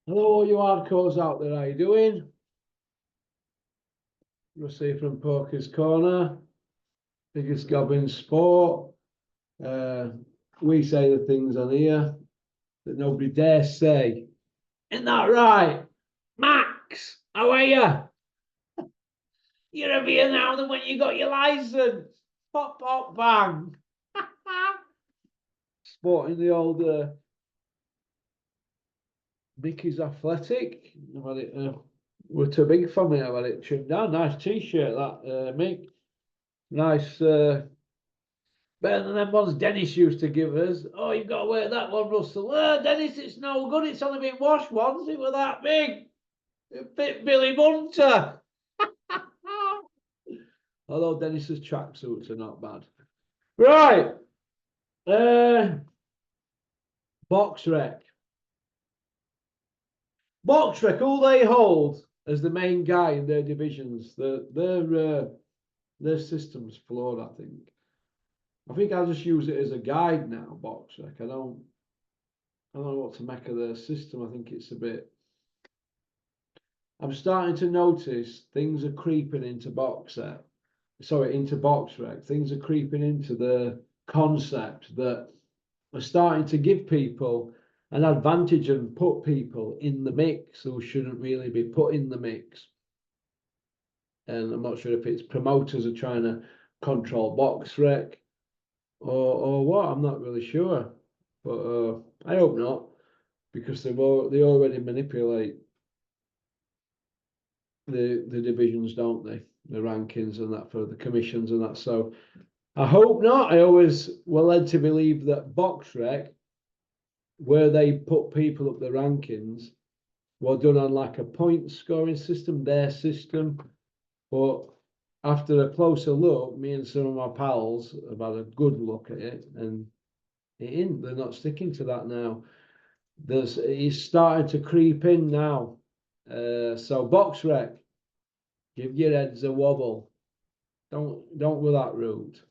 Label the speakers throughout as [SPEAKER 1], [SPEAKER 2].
[SPEAKER 1] Hello, all you hardcores out there. How you doing? Rusty from Poker's Corner, biggest gob in sport. We say the things on here that nobody dare say. Isn't that right? Max, how are you? You're heavier now than when you got your license. Pop, pop, bang. Sporting the old Mickey's Athletic. I've had it, we're too big for me. I've had it trimmed down. Nice t-shirt, that, Mick. Nice, better than them ones Dennis used to give us. Oh, you've got to wear that one, Russell. Dennis, it's no good. It's only been washed once. It was that big. It fit Billy Bunter. Although Dennis's tracksuits are not bad. Right. BoxRec. BoxRec, all they hold as the main guy in their divisions. Their system's flawed, I think. I think I'll just use it as a guide now, BoxRec. I don't know what to make of their system. I think it's a bit. I'm starting to notice things are creeping into BoxRec. Sorry, into BoxRec. Things are creeping into the concept that are starting to give people an advantage and put people in the mix who shouldn't really be put in the mix. And I'm not sure if it's promoters are trying to control BoxRec or what. I'm not really sure, but I hope not, because they already manipulate the divisions, don't they? The rankings and that for the commissions and that. So I hope not. I always were led to believe that BoxRec, where they put people up the rankings, were done on like a point scoring system, their system. But after a closer look, me and some of my pals have had a good look at it, and they're not sticking to that now. It's starting to creep in now. So BoxRec, give your heads a wobble. Don't go that route.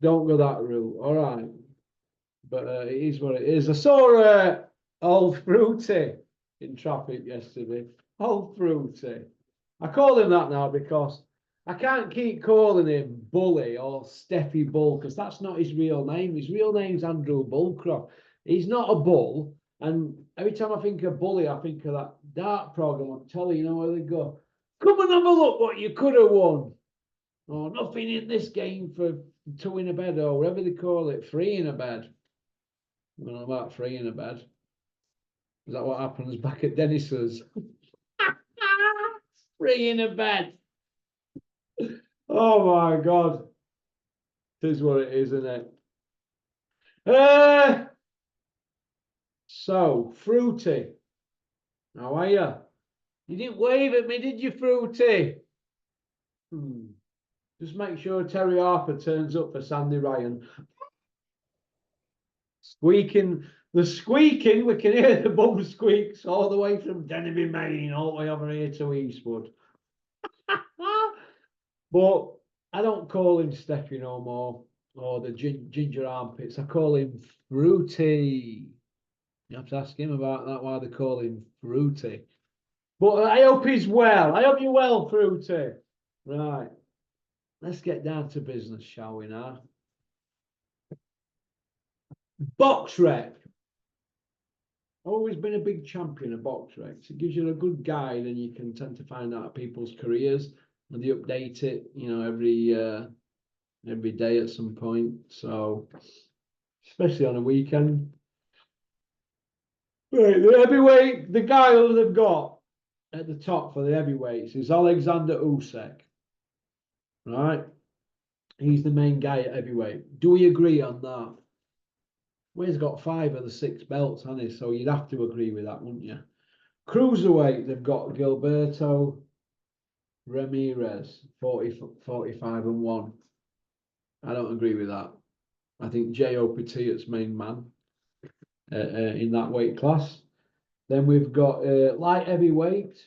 [SPEAKER 1] Don't go that route. All right. But it is what it is. I saw Old Fruity in traffic yesterday. Old Fruity. I call him that now because I can't keep calling him Bully or Steffi Bull, because that's not his real name. His real name's Andrew Bullcroft. He's not a bull. And every time I think of Bully, I think of that dart program on telly, you know, where they go, come and have a look what you could have won. Or nothing in this game for two in a bed, or whatever they call it, three in a bed. I don't know about three in a bed. Is that what happens back at Dennis's? Three in a bed. Oh my God. It is what it is, isn't it? So, Fruity. How are you? You didn't wave at me, did you, Fruity? Just make sure Terry Harper turns up for Sandy Ryan. Squeaking, we can hear the bum squeaks all the way from Denby, Maine, all the way over here to Eastwood. But I don't call him Steffi no more, or the ginger armpits. I call him Fruity. You have to ask him about that, why they call him Fruity. But I hope he's well. I hope you're well, Fruity. Right. Let's get down to business, shall we now? BoxRec. Always been a big champion of BoxRec. It gives you a good guide, and you can tend to find out people's careers, and they update it, you know, every day at some point. So, especially on a weekend. Right, the heavyweight, the guy who they've got at the top for the heavyweights is Alexander Usyk. Right, he's the main guy at heavyweight. Do we agree on that? Well, he's got 5 of the 6 belts, hasn't he? So you'd have to agree with that, wouldn't you? Cruiserweight, they've got Gilberto Ramirez, 45-1. I don't agree with that. I think J.O. Petit's main man in that weight class. Then we've got light heavyweight.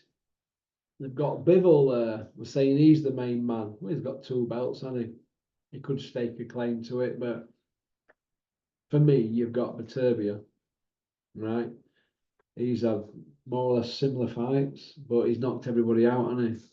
[SPEAKER 1] They've got Bivol there. We're saying he's the main man. Well, he's got 2 belts, hasn't he? He could stake a claim to it, but for me, you've got Viterbia, right? He's had more or less similar fights, but he's knocked everybody out, hasn't he?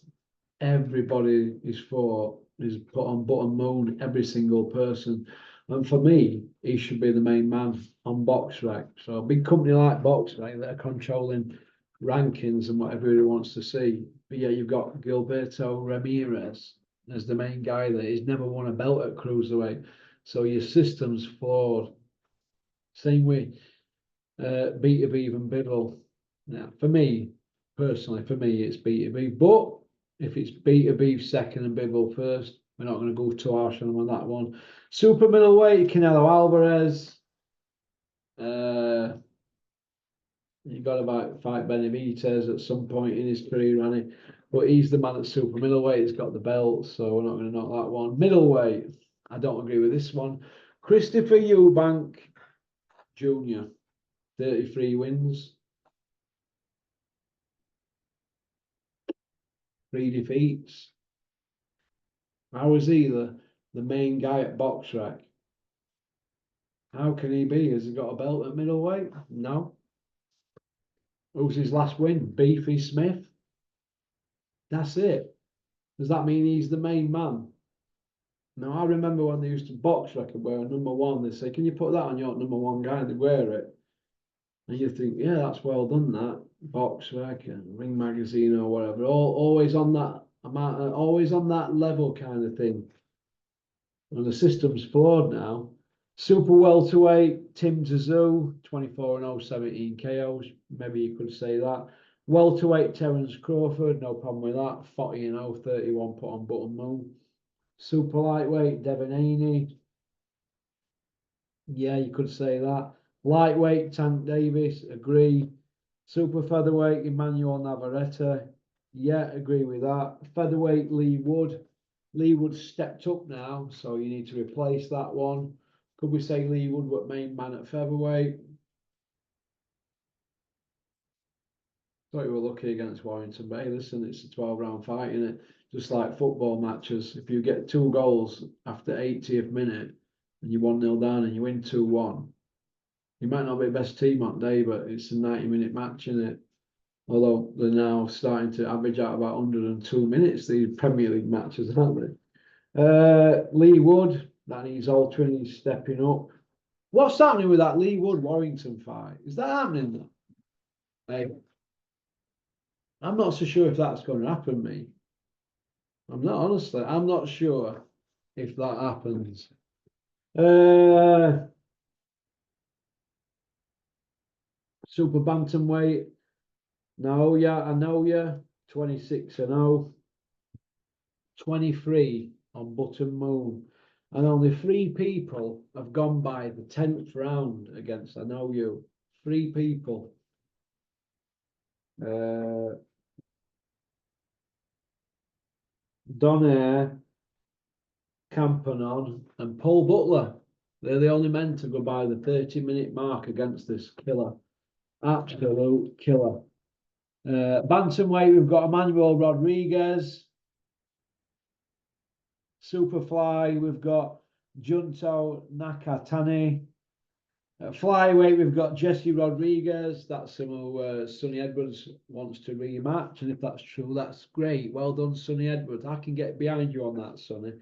[SPEAKER 1] Everybody he's fought is put on button moon, every single person. And for me, he should be the main man on BoxRec. So a big company like BoxRec that are controlling rankings and whatever he wants to see. But yeah, you've got Gilberto Ramirez as the main guy there. He's never won a belt at cruiserweight. So your system's flawed. Same way, Beta Beef and Biddle. Now, for me, personally, for me, it's Beta Beef. But if it's Beta Beef second and Biddle first, we're not going to go too harsh on them on that one. Super middleweight, Canelo Alvarez. You got about fight Benavidez at some point in his career, hasn't he? But he's the man at super middleweight. He's got the belt, so we're not going to knock that one. Middleweight, I don't agree with this one. Christopher Eubank Jr., 33 wins, 3 defeats. How is he the main guy at BoxRec? How can he be? Has he got a belt at middleweight? No. Who's his last win? Beefy Smith? That's it. Does that mean he's the main man? Now, I remember when they used to BoxRec wear number one, they say, can you put that on your number one guy? They wear it. And you think, yeah, that's well done, that. BoxRec and Ring Magazine or whatever. Always on that amount, always on that level kind of thing. And the system's flawed now. Super welterweight, Tim Tszyu, 24-0, 17 KOs. Maybe you could say that. Welterweight, Terence Crawford, no problem with that. 40-0, 31 put on button moon. Super lightweight, Devin Haney. Yeah, you could say that. Lightweight, Tank Davis, agree. Super featherweight, Emmanuel Navarrete. Yeah, agree with that. Featherweight, Lee Wood. Lee Wood stepped up now, so you need to replace that one. Could we say Lee Wood was main man at featherweight? Thought you were lucky against Warrington, but hey, listen, it's a 12-round fight, isn't it? Just like football matches. If you get 2 goals after 80th minute and you're 1-0 down and you win 2-1, you might not be the best team that day, but it's a 90-minute match, isn't it? Although they're now starting to average out about 102 minutes, these Premier League matches, aren't they? Lee Wood, that needs altering, he's stepping up. What's happening with that Lee Wood Warrington fight? Is that happening? Hey, I'm not so sure if that's going to happen, me. I'm not, honestly, I'm not sure if that happens. Super bantamweight. No, yeah, I know you. 26-0. 23 on button moon. And only 3 people have gone by the 10th round against I know you. 3 people. Donaire, Campanon, and Paul Butler. They're the only men to go by the 30-minute mark against this killer. Absolute killer. Bantamweight, we've got Emmanuel Rodriguez. Superfly, we've got Junto Nakatani. Flyweight, we've got Jesse Rodriguez. That's who Sonny Edwards wants to rematch. And if that's true, that's great. Well done, Sonny Edwards. I can get behind you on that, Sonny,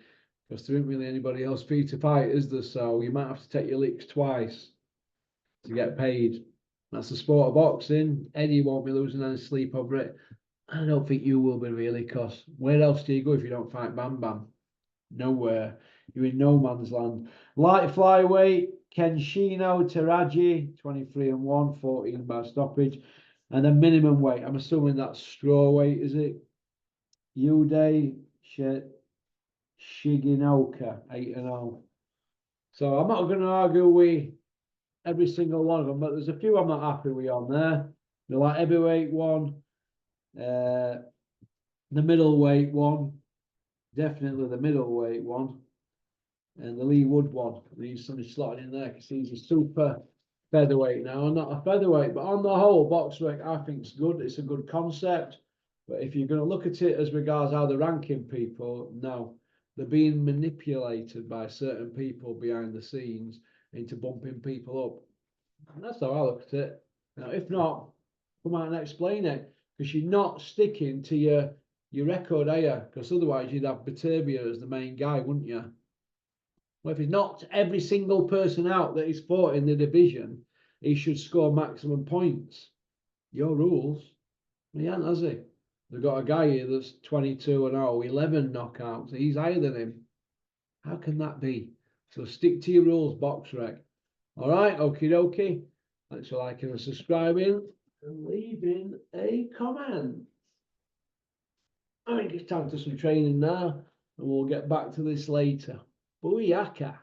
[SPEAKER 1] because there isn't really anybody else for you to fight, is there? So you might have to take your licks twice to get paid. That's the sport of boxing. Eddie won't be losing any sleep over it. I don't think you will be, really, because where else do you go if you don't fight Bam Bam? Nowhere. You're in no man's land. Light flyweight, Kenshino Teraji, 23-1, 14 by stoppage. And then minimum weight, I'm assuming that's straw weight, is it? Yude Shiginoka, 8-0. So I'm not going to argue with every single one of them, but there's a few I'm not happy with on there. The light heavyweight one, the middleweight one, definitely the middleweight one, and the Lee Wood one. Needs something slotted in there because he's a super featherweight now. Not a featherweight, but on the whole, BoxRec I think it's good. It's a good concept. But if you're going to look at it as regards how they're ranking people, no, they're being manipulated by certain people behind the scenes into bumping people up. And that's how I look at it. Now, if not, come out and explain it, because you're not sticking to your record, are you? Because otherwise you'd have Batavia as the main guy, wouldn't you? Well, if he's knocked every single person out that he's fought in the division, he should score maximum points. Your rules. He hasn't, has he? They've got a guy here that's 22-0, 11 knockouts. He's higher than him. How can that be? So stick to your rules, BoxRec. All right, okie dokie. Thanks for liking and subscribing and leaving a comment. I think it's time for some training now, and we'll get back to this later. Booyaka.